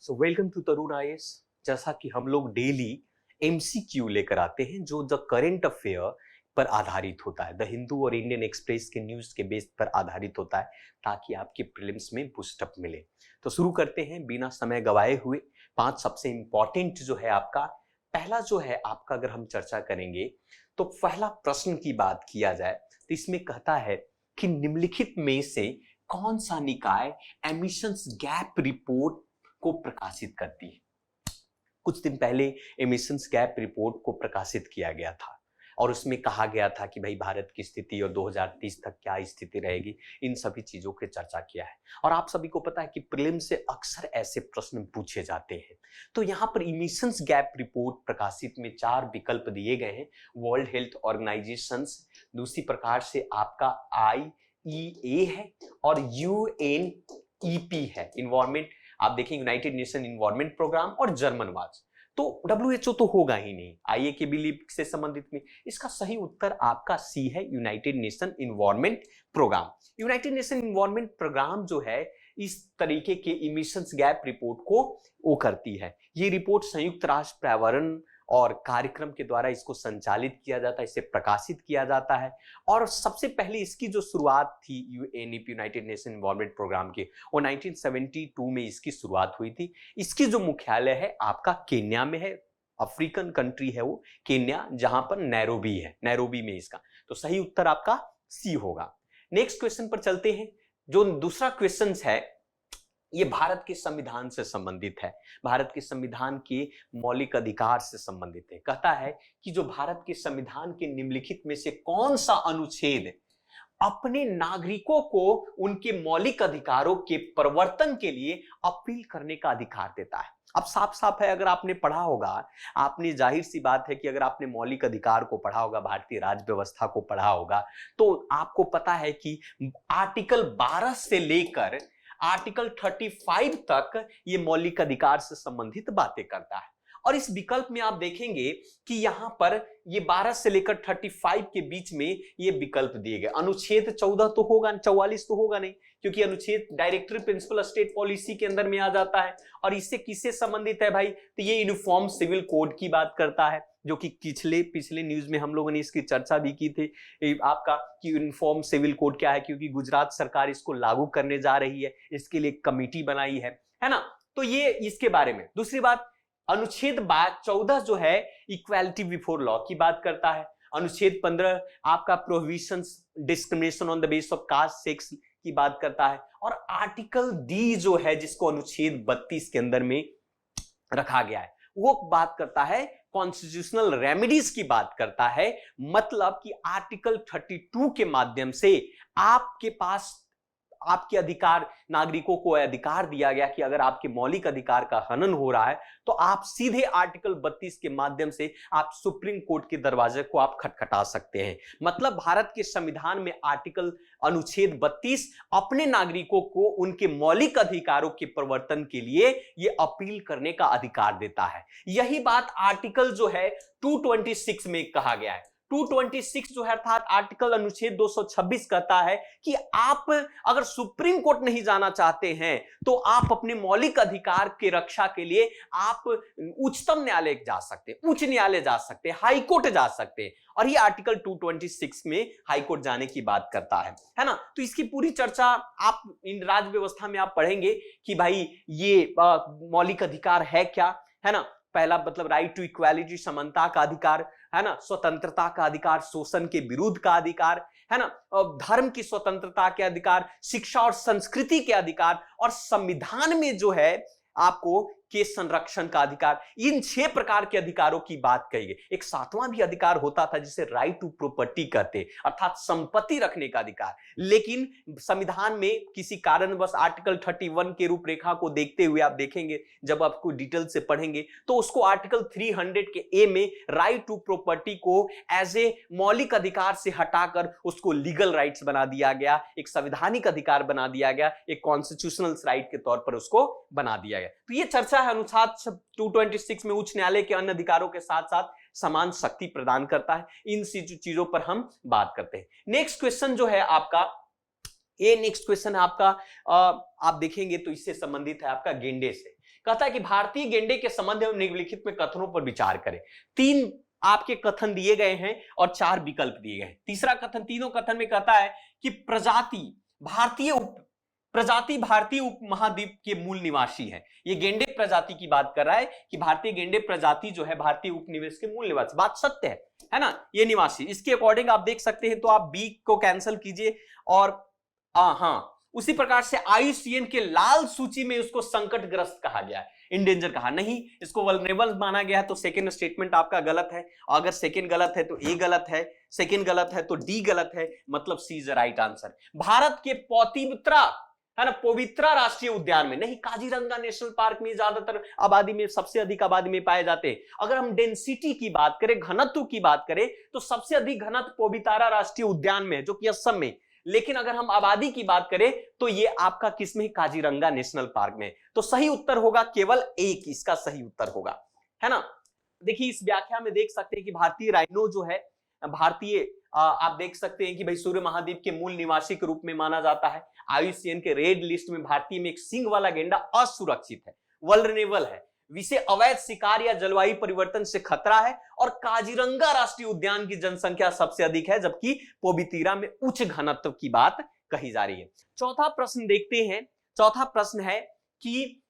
So welcome to Tarun IAS. जैसा कि हम लोग डेली एमसीक्यू लेकर आते हैं जो द करंट अफेयर पर आधारित होता है, द हिंदू और इंडियन एक्सप्रेस के न्यूज के बेस पर आधारित होता है ताकि आपके प्रीलिम्स में बूस्टअप मिले। तो शुरू करते हैं बिना समय गवाए हुए। 5 सबसे इंपॉर्टेंट जो है आपका पहला जो है आपका, अगर हम चर्चा करेंगे तो पहला प्रश्न की बात किया जाए तो इसमें कहता है कि निम्नलिखित में से कौन सा निकाय एमिशंस गैप रिपोर्ट को प्रकाशित करती है। कुछ दिन पहले एमिशंस गैप रिपोर्ट को प्रकाशित किया गया था और उसमें कहा गया था कि भाई भारत की स्थिति और 2030 तक क्या स्थिति रहेगी, इन सभी चीजों की चर्चा किया है। और आप सभी को पता है कि प्रीलिम से अक्सर ऐसे प्रश्न पूछे जाते हैं। तो यहाँ पर एमिशंस गैप रिपोर्ट प्रकाशित में 4 विकल्प दिए गए हैं। वर्ल्ड हेल्थ ऑर्गेनाइजेशन, दूसरी प्रकार से आपका IEA है और UNEP है, इन्वायरमेंट आप देखें यूनाइटेड नेशन इन्वायरमेंट प्रोग्राम, और जर्मन वाच। तो WHO तो होगा ही नहीं IA के बिलीव से संबंधित में। इसका सही उत्तर आपका C है, United Nation environment programme. United Nation environment programme जो है इस तरीके के इमिशंस गैप रिपोर्ट को वो करती है। ये रिपोर्ट संयुक्त राष्ट्र पर्यावरण और कार्यक्रम के द्वारा इसको संचालित किया जाता है, इसे प्रकाशित किया जाता है। और सबसे पहले इसकी जो शुरुआत थी UNEP, United Nation environment programme की, वो 1972 में इसकी शुरुआत हुई थी। इसकी जो मुख्यालय है आपका केन्या में है, अफ्रीकन कंट्री है वो केन्या, जहां पर नैरोबी है, नैरोबी में इसका। तो सही उत्तर आपका C होगा। नेक्स्ट क्वेश्चन पर चलते हैं। जो दूसरा क्वेश्चन है ये भारत के संविधान से संबंधित है, भारत के संविधान के मौलिक अधिकार से संबंधित है। कहता है कि जो भारत के संविधान के निम्नलिखित में से कौन सा अनुच्छेद अपने नागरिकों को उनके मौलिक अधिकारों के प्रवर्तन के लिए अपील करने का अधिकार देता है। अब साफ साफ है, अगर आपने पढ़ा होगा, आपने जाहिर सी बात है कि अगर आपने मौलिक अधिकार को पढ़ा होगा, भारतीय राज्य व्यवस्था को पढ़ा होगा, तो आपको पता है कि आर्टिकल 12 से लेकर आर्टिकल 35 तक ये मौलिक अधिकार से संबंधित बातें करता है। और इस विकल्प में आप देखेंगे कि यहां पर ये 12 से लेकर 35 के बीच में ये विकल्प दिए गए। अनुच्छेद 14 तो होगा, 44 तो होगा नहीं, क्योंकि अनुच्छेद डायरेक्टरी प्रिंसिपल स्टेट पॉलिसी के अंदर में आ जाता है। और इससे किससे संबंधित है भाई, तो ये यूनिफॉर्म सिविल कोड की बात करता है, जो कि पिछले न्यूज में हम लोगों ने इसकी चर्चा भी की थी आपका कि यूनिफॉर्म सिविल कोड क्या है, क्योंकि गुजरात सरकार इसको लागू करने जा रही है, इसके लिए कमिटी बनाई है ना। तो ये इसके बारे में। दूसरी बात, अनुच्छेद 14 जो है इक्वालिटी बिफोर लॉ की बात करता है। अनुच्छेद 15 आपका prohibitions discrimination on the base of caste sex की बात करता है। और आर्टिकल D जो है, जिसको अनुच्छेद 32 के अंदर में रखा गया है, वो बात करता है कॉन्स्टिट्यूशनल रेमेडीज की बात करता है। मतलब कि आर्टिकल 32 के माध्यम से आपके पास आपके अधिकार, नागरिकों को अधिकार दिया गया कि अगर आपके मौलिक अधिकार का हनन हो रहा है तो आप सीधे आर्टिकल 32 के माध्यम से आप सुप्रीम कोर्ट के दरवाजे को आप खटखटा सकते हैं। मतलब भारत के संविधान में अनुच्छेद 32 अपने नागरिकों को उनके मौलिक अधिकारों के प्रवर्तन के लिए ये अपील करने का अधिकार देता है। यही बात आर्टिकल जो है 226 में कहा गया है। 226 जो है अर्थात आर्टिकल अनुच्छेद 226 कहता है कि आप अगर सुप्रीम कोर्ट नहीं जाना चाहते हैं तो आप अपने मौलिक अधिकार की रक्षा के लिए आप उच्चतम न्यायालय जा सकते हैं, उच्च न्यायालय जा सकते हैं, हाई कोर्ट जा सकते हैं। और ये आर्टिकल 226 में हाई कोर्ट जाने की बात करता है ना। तो इसकी पूरी चर्चा आप इन राज्य व्यवस्था में आप पढ़ेंगे कि भाई ये मौलिक अधिकार है क्या, है ना। पहला मतलब राइट टू इक्वालिटी, समानता का अधिकार, है ना, स्वतंत्रता का अधिकार, शोषण के विरुद्ध का अधिकार, है ना, धर्म की स्वतंत्रता के अधिकार, शिक्षा और संस्कृति के अधिकार, और संविधान में जो है आपको के संरक्षण का अधिकार। इन 6 प्रकार के अधिकारों की बात कही गई। एक 7वां भी अधिकार होता था जिसे राइट टू प्रॉपर्टी कहते, अर्थात संपत्ति रखने का अधिकार। लेकिन संविधान में किसी कारणवश आर्टिकल 31 के रूपरेखा को देखते हुए आप देखेंगे, जब आपको डिटेल से पढ़ेंगे तो उसको आर्टिकल 300 के A में राइट टू प्रॉपर्टी को एज ए मौलिक अधिकार से हटाकर उसको लीगल राइट्स बना दिया गया, एक संवैधानिक अधिकार बना दिया गया, एक कॉन्स्टिट्यूशनल राइट के तौर पर उसको बना दिया गया। तो ये चर्चा है। अनुच्छेद 226 में उच्च न्यायालय के अन्य अधिकारों के साथ साथ समान शक्ति प्रदान करता है। इन चीजों पर हम बात करते हैं। नेक्स्ट क्वेश्चन जो है आपका, ये नेक्स्ट क्वेश्चन आपका आप देखेंगे तो इससे संबंधित है आपका गेंडे से। कहता है कि भारतीय गेंडे के संबंध में निम्नलिखित में कथनों पर विचार करें। 3 आपके कथन दिए गए हैं और 4 विकल्प दिए गए हैं। तीसरा कथन, तीनों कथन में कहता है कि प्रजाति भारतीय उपमहाद्वीप के मूल निवासी है। ये गेंडे प्रजाति की बात कर रहा है कि भारतीय गेंडे प्रजाति जो है भारतीय उपनिवेश के मूल निवासी। बात सत्य है ना, ये निवासी। इसके अकॉर्डिंग आप देख सकते हैं, तो आप बी को कैंसिल कीजिए और हाँ, उसी प्रकार से IUCN के लाल सूची में उसको संकटग्रस्त कहा गया है, इंडेंजर कहा नहीं, इसको वल्नरेबल माना गया है। तो सेकंड स्टेटमेंट आपका गलत है। अगर सेकंड गलत है तो ए गलत है, सेकंड गलत है तो डी गलत है, मतलब C is the right answer. Bharat के पौतिमित्रा है ना, पवित्रा राष्ट्रीय उद्यान में नहीं, काजीरंगा नेशनल पार्क में ज्यादातर आबादी में, सबसे अधिक आबादी में पाए जाते हैं। अगर हम डेंसिटी की बात करें, घनत्व की बात करें, तो सबसे अधिक घनत्व पवित्रा राष्ट्रीय उद्यान में है, जो कि असम में। लेकिन अगर हम आबादी की बात करें तो ये आपका किसमें, काजीरंगा नेशनल पार्क में। तो सही उत्तर होगा केवल एक, इसका सही उत्तर होगा, है ना। देखिए इस व्याख्या में देख सकते हैं कि भारतीय राइनो जो है, भारतीय आप देख सकते हैं कि भाई सूर्य महाद्वीप के मूल निवासी के रूप में माना जाता है। IUCN के रेड लिस्ट में भारतीय में एक सिंग वाला गेंडा असुरक्षित है, वल्नरेबल है, विषय अवैध शिकार या जलवायु परिवर्तन से खतरा है, और काजीरंगा राष्ट्रीय उद्यान की जनसंख्या सबसे अधिक है, जबकि पोबितीरा में उच्च घनत्व की बात कही जा रही है। चौथा प्रश्न देखते हैं। चौथा प्रश्न है कि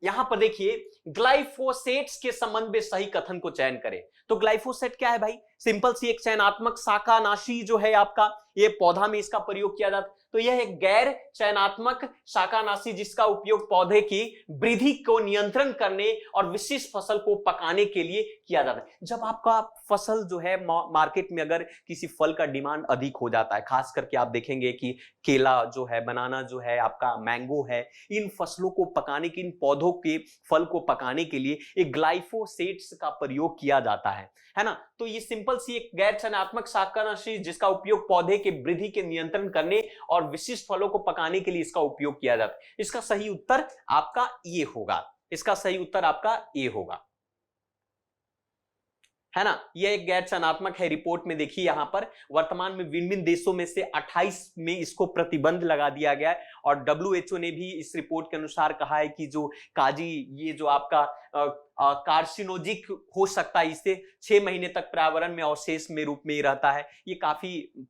यहां पर देखिए, ग्लाइफोसेट्स के संबंध में सही कथन को चयन करें। तो ग्लाइफोसेट क्या है भाई, सिंपल सी एक चयनात्मक शाकानाशी जो है आपका, ये पौधा में इसका प्रयोग किया जाता है। तो यह एक गैर चयनात्मक शाकानाशी जिसका उपयोग पौधे की वृद्धि को नियंत्रण करने और विशिष्ट फसल को पकाने के लिए किया जाता है। जब आपका फसल जो है मार्केट में अगर किसी फल का डिमांड अधिक हो जाता है, खास करके आप देखेंगे कि केला जो है, बनाना जो है, आपका मैंगो है, इन फसलों को पकाने के, इन पौधों के फल को पकाने के लिए एक ग्लाइफोसेट्स का प्रयोग किया जाता है ना। तो ये सिंपल सी एक गैर चयनात्मक शाकानाशी जिसका उपयोग पौधे के वृद्धि के नियंत्रण करने और विशिष्ट फलों को पकाने के लिए इसका उपयोग किया जाता है। इसका सही उत्तर आपका ये होगा, इसका सही उत्तर आपका ये होगा, है ना। यह एक गैर चयनात्मक है। रिपोर्ट में देखिए यहां पर वर्तमान में विभिन्न देशों में से 28 में इसको प्रतिबंध लगा दिया गया है, और WHO ने भी इस रिपोर्ट के अनुसार कहा है कि जो काजी, ये जो आपका कार्सिनोजिक हो सकता है, इससे 6 महीने तक पर्यावरण में अवशेष में रूप में रहता है। ये काफी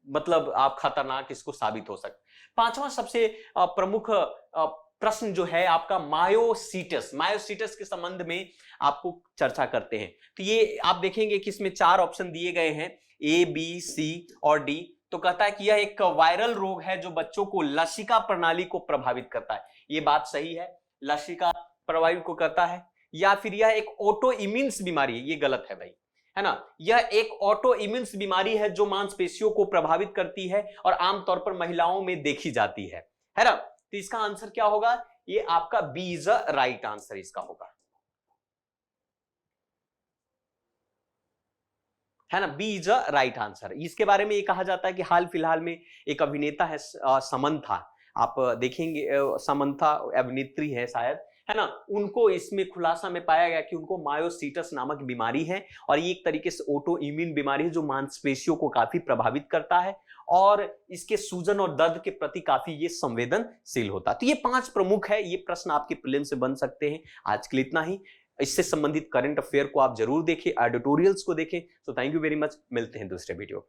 मतलब आप खतरनाक इसको साबित हो सकता है। पांचवा सबसे प्रमुख प्रश्न जो है आपका मायोसीटस के संबंध में आपको चर्चा करते हैं। तो ये आप देखेंगे कि इसमें 4 ऑप्शन दिए गए हैं, A, B, C और D। तो कहता है कि यह एक वायरल रोग है जो बच्चों को लसिका प्रणाली को प्रभावित करता है। ये बात सही है, लसिका प्रणाली को करता है। या फिर यह एक ऑटो इम्यून्स बीमारी है, ये गलत है भाई, है ना। यह एक ऑटो इम्यून्स बीमारी है जो मांसपेशियों को प्रभावित करती है और आमतौर पर महिलाओं में देखी जाती है ना। तो इसका आंसर क्या होगा, ये आपका B is the right answer इसका होगा, है ना। B is the right answer. इसके बारे में ये कहा जाता है कि हाल फिलहाल में एक अभिनेता है समंथा, आप देखेंगे समंथा अभिनेत्री है शायद, है ना, उनको इसमें खुलासा में पाया गया कि उनको मायोसीटस नामक बीमारी है, और ये एक तरीके से ऑटो इम्यून बीमारी है जो मांसपेशियों को काफी प्रभावित करता है और इसके सूजन और दर्द के प्रति काफी ये संवेदनशील होता है। तो ये 5 प्रमुख है, ये प्रश्न आपके प्रीलिम से बन सकते हैं। आज के लिए इतना ही। इससे संबंधित करंट अफेयर को आप जरूर देखें, एडिटोरियल्स को देखें। तो थैंक यू वेरी मच, मिलते हैं दूसरे वीडियो।